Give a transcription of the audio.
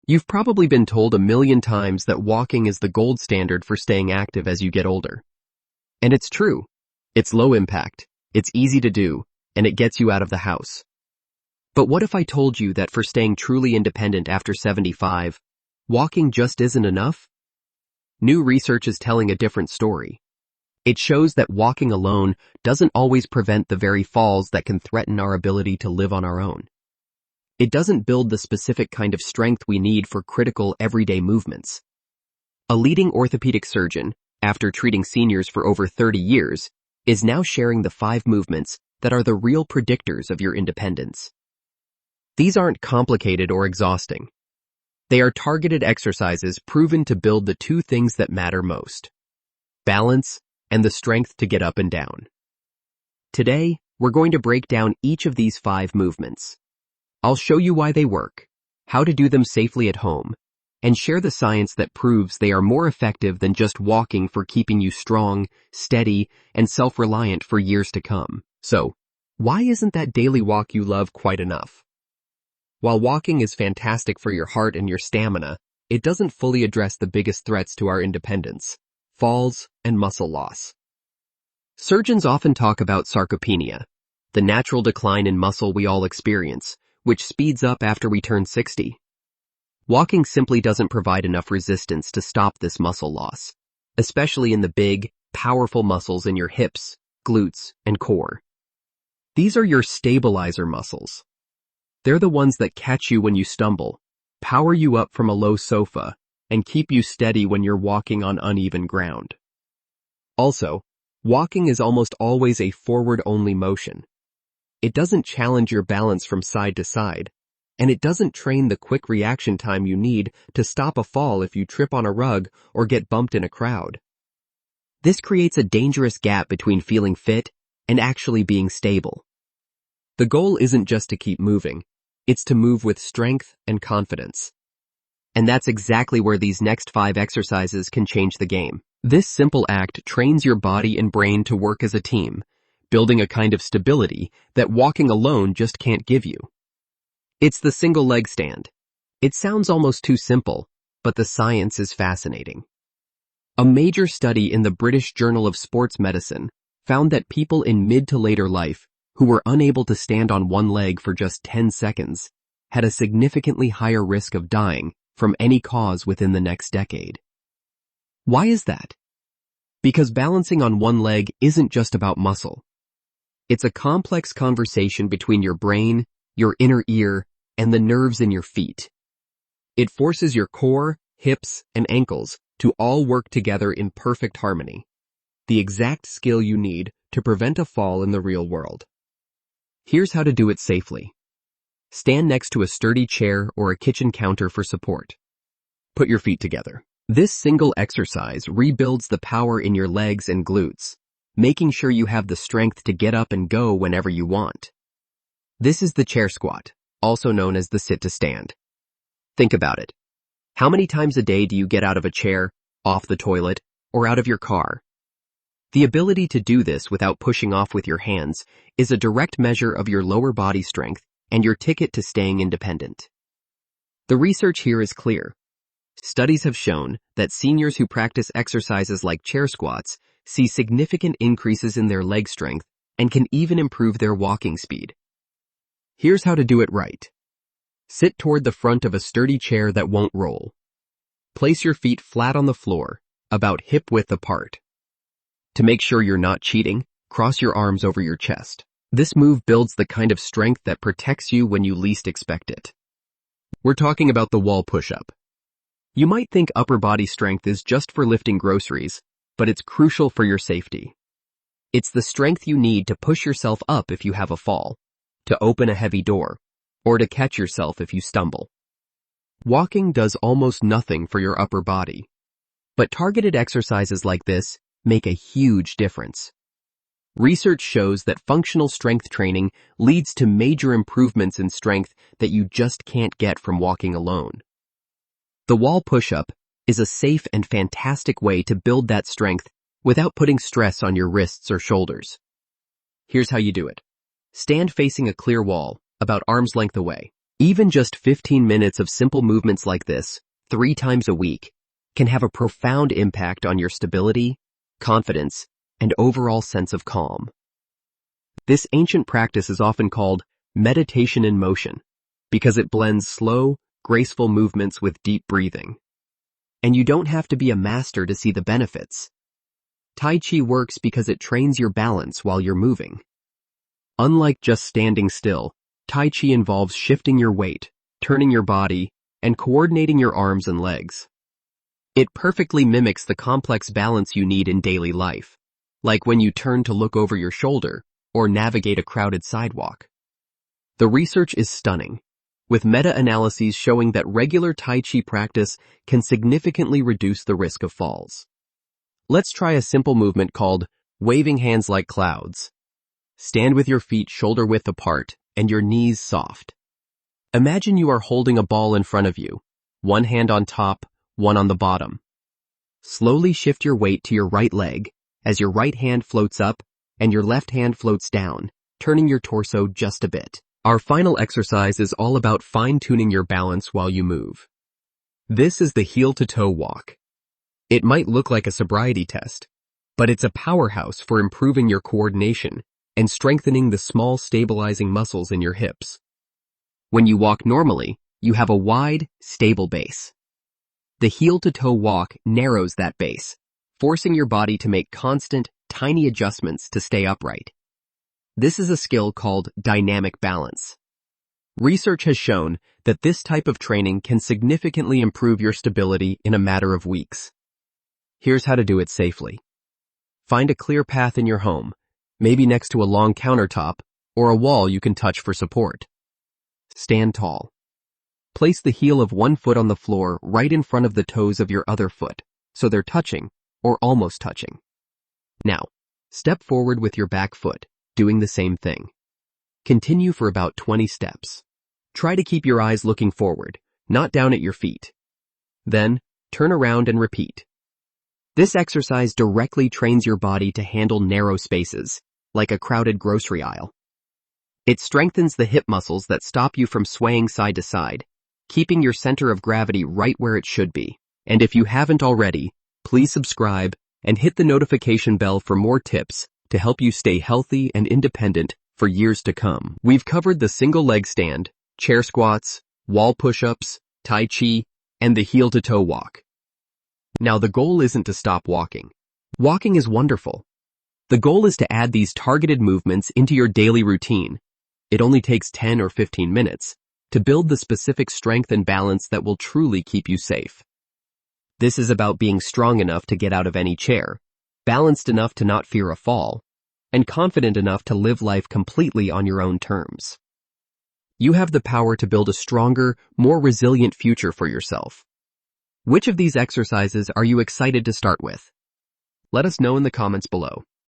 You've probably been told a million times that walking is the gold standard for staying active as you get older. And it's true. It's low impact, it's easy to do, and it gets you out of the house. But what if I told you that for staying truly independent after 75, walking just isn't enough? New research is telling a different story. It shows that walking alone doesn't always prevent the very falls that can threaten our ability to live on our own. It doesn't build the specific kind of strength we need for critical everyday movements. A leading orthopedic surgeon, after treating seniors for over 30 years, is now sharing the 5 movements that are the real predictors of your independence. These aren't complicated or exhausting. They are targeted exercises proven to build the 2 things that matter most: balance and the strength to get up and down. Today, we're going to break down each of these 5 movements. I'll show you why they work, how to do them safely at home, and share the science that proves they are more effective than just walking for keeping you strong, steady, and self-reliant for years to come. So, why isn't that daily walk you love quite enough? While walking is fantastic for your heart and your stamina, it doesn't fully address the biggest threats to our independence: falls and muscle loss. Surgeons often talk about sarcopenia, the natural decline in muscle we all experience, which speeds up after we turn 60. Walking simply doesn't provide enough resistance to stop this muscle loss, especially in the big, powerful muscles in your hips, glutes, and core. These are your stabilizer muscles. They're the ones that catch you when you stumble, power you up from a low sofa, and keep you steady when you're walking on uneven ground. Also, walking is almost always a forward-only motion. It doesn't challenge your balance from side to side, and it doesn't train the quick reaction time you need to stop a fall if you trip on a rug or get bumped in a crowd. This creates a dangerous gap between feeling fit and actually being stable. The goal isn't just to keep moving, it's to move with strength and confidence. And that's exactly where these next 5 exercises can change the game. This simple act trains your body and brain to work as a team, building a kind of stability that walking alone just can't give you. It's the single leg stand. It sounds almost too simple, but the science is fascinating. A major study in the British Journal of Sports Medicine found that people in mid to later life who were unable to stand on one leg for just 10 seconds had a significantly higher risk of dying from any cause within the next decade. Why is that? Because balancing on one leg isn't just about muscle. It's a complex conversation between your brain, your inner ear, and the nerves in your feet. It forces your core, hips, and ankles to all work together in perfect harmony, the exact skill you need to prevent a fall in the real world. Here's how to do it safely. Stand next to a sturdy chair or a kitchen counter for support. Put your feet together. This single exercise rebuilds the power in your legs and glutes, making sure you have the strength to get up and go whenever you want. This is the chair squat, also known as the sit to stand. Think about it. How many times a day do you get out of a chair, off the toilet, or out of your car? The ability to do this without pushing off with your hands is a direct measure of your lower body strength and your ticket to staying independent. The research here is clear. Studies have shown that seniors who practice exercises like chair squats see significant increases in their leg strength and can even improve their walking speed. Here's how to do it right. Sit toward the front of a sturdy chair that won't roll. Place your feet flat on the floor, about hip-width apart. To make sure you're not cheating, cross your arms over your chest. This move builds the kind of strength that protects you when you least expect it. We're talking about the wall push-up. You might think upper body strength is just for lifting groceries, but it's crucial for your safety. It's the strength you need to push yourself up if you have a fall, to open a heavy door, or to catch yourself if you stumble. Walking does almost nothing for your upper body, but targeted exercises like this make a huge difference. Research shows that functional strength training leads to major improvements in strength that you just can't get from walking alone. The wall push-up is a safe and fantastic way to build that strength without putting stress on your wrists or shoulders. Here's how you do it. Stand facing a clear wall, about arm's length away. Even just 15 minutes of simple movements like this, 3 times a week, can have a profound impact on your stability, confidence, and overall sense of calm. This ancient practice is often called meditation in motion because it blends slow, graceful movements with deep breathing. And you don't have to be a master to see the benefits. Tai Chi works because it trains your balance while you're moving. Unlike just standing still, Tai Chi involves shifting your weight, turning your body, and coordinating your arms and legs. It perfectly mimics the complex balance you need in daily life, like when you turn to look over your shoulder or navigate a crowded sidewalk. The research is stunning, with meta-analyses showing that regular Tai Chi practice can significantly reduce the risk of falls. Let's try a simple movement called waving hands like clouds. Stand with your feet shoulder-width apart and your knees soft. Imagine you are holding a ball in front of you, one hand on top, one on the bottom. Slowly shift your weight to your right leg as your right hand floats up and your left hand floats down, turning your torso just a bit. Our final exercise is all about fine-tuning your balance while you move. This is the heel-to-toe walk. It might look like a sobriety test, but it's a powerhouse for improving your coordination and strengthening the small stabilizing muscles in your hips. When you walk normally, you have a wide, stable base. The heel-to-toe walk narrows that base, forcing your body to make constant, tiny adjustments to stay upright. This is a skill called dynamic balance. Research has shown that this type of training can significantly improve your stability in a matter of weeks. Here's how to do it safely. Find a clear path in your home, maybe next to a long countertop or a wall you can touch for support. Stand tall. Place the heel of one foot on the floor right in front of the toes of your other foot, so they're touching or almost touching. Now, step forward with your back foot, doing the same thing. Continue for about 20 steps. Try to keep your eyes looking forward, not down at your feet. Then, turn around and repeat. This exercise directly trains your body to handle narrow spaces, like a crowded grocery aisle. It strengthens the hip muscles that stop you from swaying side to side, keeping your center of gravity right where it should be. And if you haven't already, please subscribe and hit the notification bell for more tips to help you stay healthy and independent for years to come. We've covered the single leg stand, chair squats, wall push-ups, Tai Chi, and the heel-to-toe walk. Now the goal isn't to stop walking. Walking is wonderful. The goal is to add these targeted movements into your daily routine. It only takes 10 or 15 minutes to build the specific strength and balance that will truly keep you safe. This is about being strong enough to get out of any chair, balanced enough to not fear a fall, and confident enough to live life completely on your own terms. You have the power to build a stronger, more resilient future for yourself. Which of these exercises are you excited to start with? Let us know in the comments below.